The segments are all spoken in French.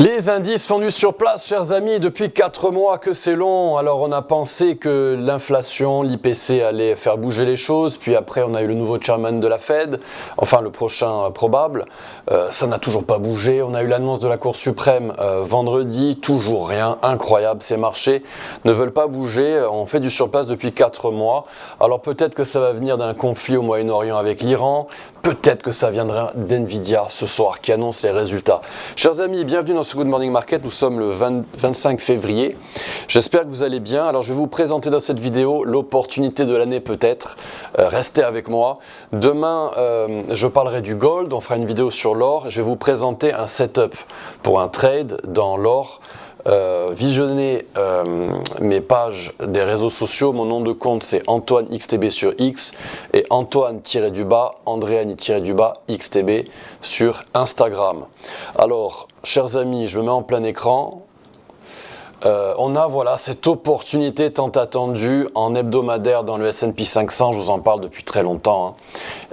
Les indices sont nus sur place, chers amis, depuis 4 mois que c'est long. Alors on a pensé que l'inflation, l'IPC allait faire bouger les choses, puis après on a eu le nouveau chairman de la Fed, enfin le prochain probable. Ça n'a toujours pas bougé. On a eu l'annonce de la Cour suprême vendredi, toujours rien, incroyable, ces marchés ne veulent pas bouger. On fait du surplace depuis 4 mois. Alors peut-être que ça va venir d'un conflit au Moyen-Orient avec l'Iran, peut-être que ça viendra d'NVIDIA ce soir qui annonce les résultats. Chers amis, bienvenue dans ce Good Morning Market, nous sommes le 25 février. J'espère que vous allez bien. Alors je vais vous présenter dans cette vidéo l'opportunité de l'année peut-être. Restez avec moi. Demain, je parlerai du gold, on fera une vidéo sur l'or. Je vais vous présenter un setup pour un trade dans l'or. Visionnez mes pages des réseaux sociaux. Mon nom de compte c'est Antoine XTB sur X et Antoine-Andréani-XTB sur Instagram. Alors, chers amis, je me mets en plein écran. On a voilà cette opportunité tant attendue en hebdomadaire dans le S&P 500. Je vous en parle depuis très longtemps.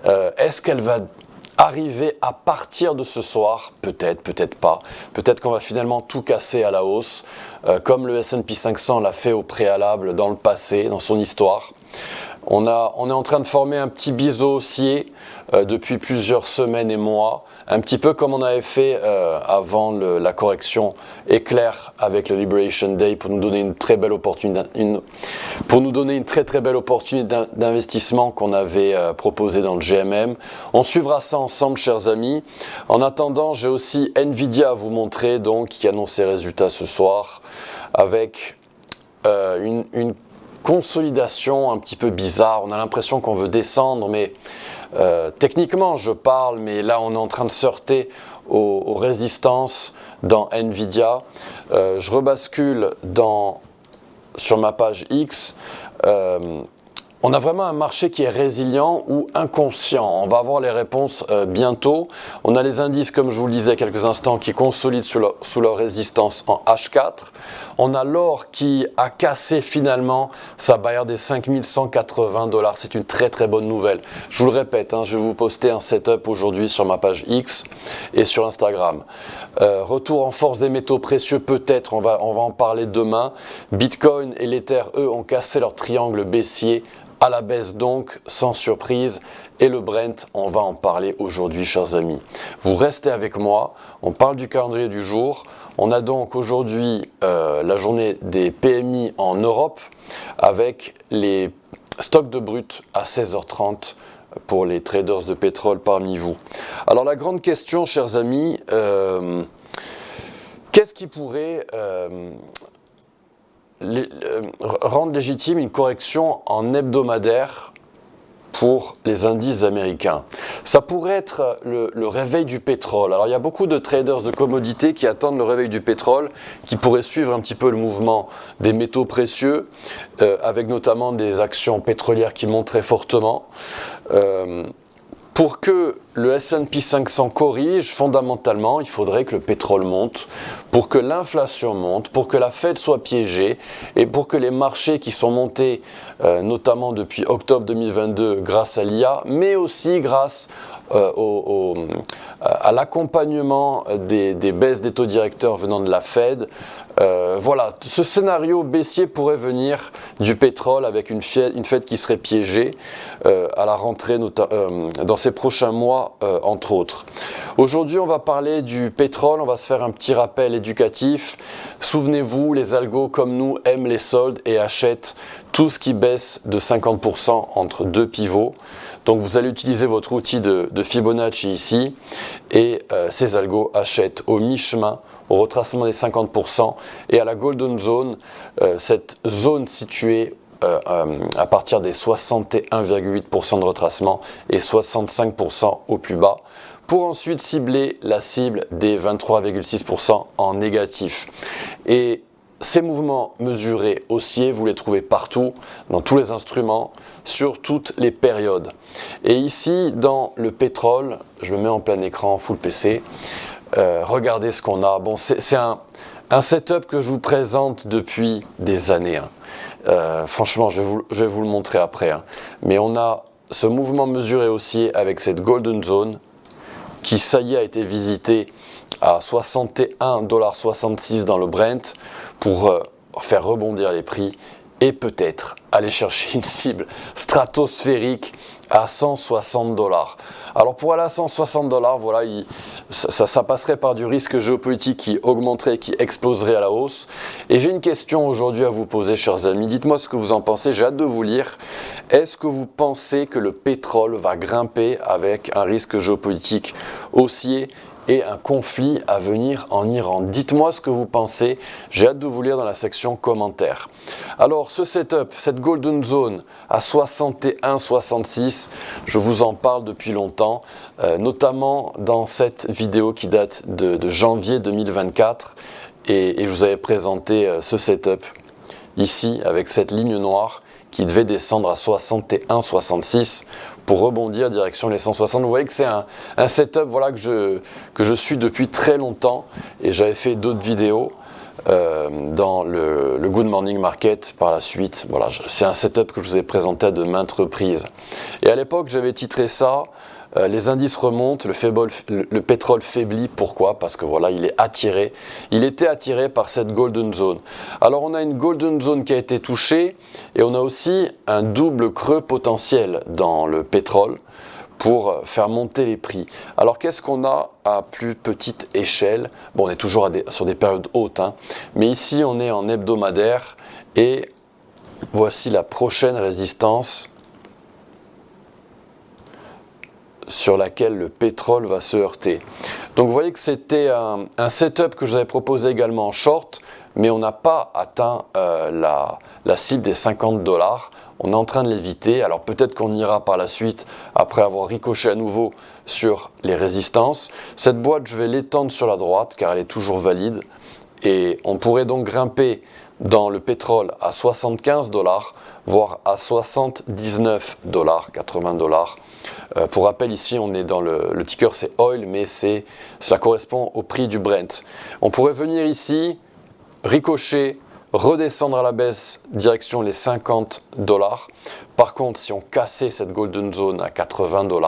Est-ce qu'elle va arriver à partir de ce soir? Peut-être, peut-être pas. Peut-être qu'on va finalement tout casser à la hausse, comme le S&P 500 l'a fait au préalable dans le passé, dans son histoire. On est en train de former un petit biseau haussier depuis plusieurs semaines et mois, un petit peu comme on avait fait avant la correction éclair avec le Liberation Day pour nous donner une très belle opportunité, très belle opportunité d'investissement qu'on avait proposé dans le GMM. On suivra ça ensemble, chers amis. En attendant, j'ai aussi NVIDIA à vous montrer, donc qui annonce ses résultats ce soir avec une consolidation un petit peu bizarre. On a l'impression qu'on veut descendre, mais techniquement je parle, mais là on est en train de sortir aux résistances dans NVIDIA. Je rebascule sur ma page X. On a vraiment un marché qui est résilient ou inconscient. On va avoir les réponses bientôt. On a les indices, comme je vous le disais il y a quelques instants, qui consolident sous leur résistance en H4. On a l'or qui a cassé finalement sa barrière des 5180 $. C'est une très très bonne nouvelle. Je vous le répète, je vais vous poster un setup aujourd'hui sur ma page X et sur Instagram. Retour en force des métaux précieux, peut-être, on va en parler demain. Bitcoin et l'Ether, eux, ont cassé leur triangle baissier à la baisse, donc sans surprise. Et le Brent, on va en parler aujourd'hui, chers amis. Vous restez avec moi, on parle du calendrier du jour. On a donc aujourd'hui la journée des PMI en Europe avec les stocks de brut à 16h30 pour les traders de pétrole parmi vous. Alors la grande question, chers amis, qu'est-ce qui pourrait rendre légitime une correction en hebdomadaire pour les indices américains? Ça pourrait être le réveil du pétrole. Alors il y a beaucoup de traders de commodités qui attendent le réveil du pétrole, qui pourraient suivre un petit peu le mouvement des métaux précieux, avec notamment des actions pétrolières qui montent très fortement. Pour que le S&P 500 corrige, fondamentalement, il faudrait que le pétrole monte, pour que l'inflation monte, pour que la Fed soit piégée et pour que les marchés qui sont montés, notamment depuis octobre 2022 grâce à l'IA, mais aussi grâce à l'accompagnement des baisses des taux directeurs venant de la Fed, voilà, ce scénario baissier pourrait venir du pétrole avec une Fed qui serait piégée à la rentrée dans ces prochains mois, entre autres. Aujourd'hui, on va parler du pétrole, on va se faire un petit rappel éducatif. Souvenez-vous, les algos comme nous aiment les soldes et achètent tout ce qui baisse de 50% entre deux pivots. Donc vous allez utiliser votre outil de Fibonacci ici et ces algos achètent au mi-chemin, au retracement des 50% et à la Golden Zone, cette zone située à partir des 61,8% de retracement et 65% au plus bas, pour ensuite cibler la cible des 23,6% en négatif. Et ces mouvements mesurés haussiers, vous les trouvez partout, dans tous les instruments, sur toutes les périodes. Et ici, dans le pétrole, je me mets en plein écran, full PC, regardez ce qu'on a. Bon, c'est un setup que je vous présente depuis des années. Franchement, je vais vous le montrer après. Mais on a ce mouvement mesuré haussier avec cette Golden Zone qui, ça y est, a été visité à 61,66 $ dans le Brent pour faire rebondir les prix et peut-être aller chercher une cible stratosphérique à 160 $. Alors pour aller à 160 $, voilà, ça passerait par du risque géopolitique qui augmenterait, qui exploserait à la hausse. Et j'ai une question aujourd'hui à vous poser, chers amis. Dites-moi ce que vous en pensez, j'ai hâte de vous lire. Est-ce que vous pensez que le pétrole va grimper avec un risque géopolitique haussier et un conflit à venir en Iran? Dites-moi ce que vous pensez, j'ai hâte de vous lire dans la section commentaires. Alors ce setup, cette Golden Zone à 61,66, je vous en parle depuis longtemps, notamment dans cette vidéo qui date de janvier 2024 et je vous avais présenté ce setup ici avec cette ligne noire qui devait descendre à 61,66 pour rebondir direction les 160. Vous voyez que c'est un setup voilà, que je suis depuis très longtemps et j'avais fait d'autres vidéos dans le Good Morning Market par la suite. Voilà, c'est un setup que je vous ai présenté à de maintes reprises. Et à l'époque, j'avais titré ça les indices remontent, le pétrole faiblit. Pourquoi? Parce que voilà, il était attiré par cette Golden Zone. Alors on a une Golden Zone qui a été touchée et on a aussi un double creux potentiel dans le pétrole pour faire monter les prix. Alors qu'est-ce qu'on a à plus petite échelle? Bon, on est toujours sur des périodes hautes, hein, mais ici on est en hebdomadaire et voici la prochaine résistance sur laquelle le pétrole va se heurter. Donc vous voyez que c'était un setup que je vous avais proposé également en short, mais on n'a pas atteint la cible des 50 $. On est en train de l'éviter. Alors peut-être qu'on ira par la suite après avoir ricoché à nouveau sur les résistances. Cette boîte, je vais l'étendre sur la droite car elle est toujours valide. Et on pourrait donc grimper dans le pétrole à 75 $, voire à 79 $, 80 $. Pour rappel, ici, on est dans le ticker, c'est oil, mais cela correspond au prix du Brent. On pourrait venir ici, ricocher, redescendre à la baisse, direction les 50 $. Par contre, si on cassait cette Golden Zone à 80 $,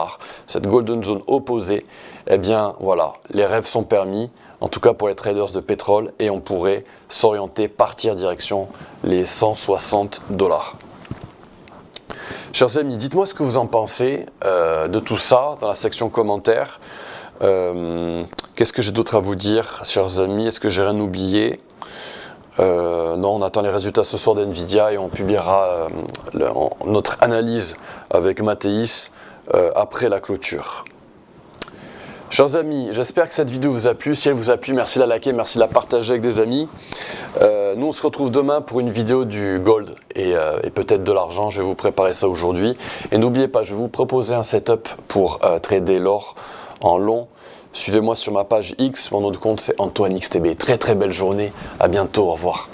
cette Golden Zone opposée, eh bien, voilà, les rêves sont permis. En tout cas pour les traders de pétrole, et on pourrait s'orienter, partir direction les 160 $. Chers amis, dites-moi ce que vous en pensez de tout ça dans la section commentaires. Qu'est-ce que j'ai d'autre à vous dire, chers amis? Est-ce que j'ai rien oublié? Non, on attend les résultats ce soir d'NVIDIA et on publiera notre analyse avec Mathéis après la clôture. Chers amis, j'espère que cette vidéo vous a plu. Si elle vous a plu, merci de la liker, merci de la partager avec des amis. Nous, on se retrouve demain pour une vidéo du gold et peut-être de l'argent. Je vais vous préparer ça aujourd'hui. Et n'oubliez pas, je vais vous proposer un setup pour trader l'or en long. Suivez-moi sur ma page X. Mon nom de compte, c'est Antoine XTB. Très très belle journée. À bientôt. Au revoir.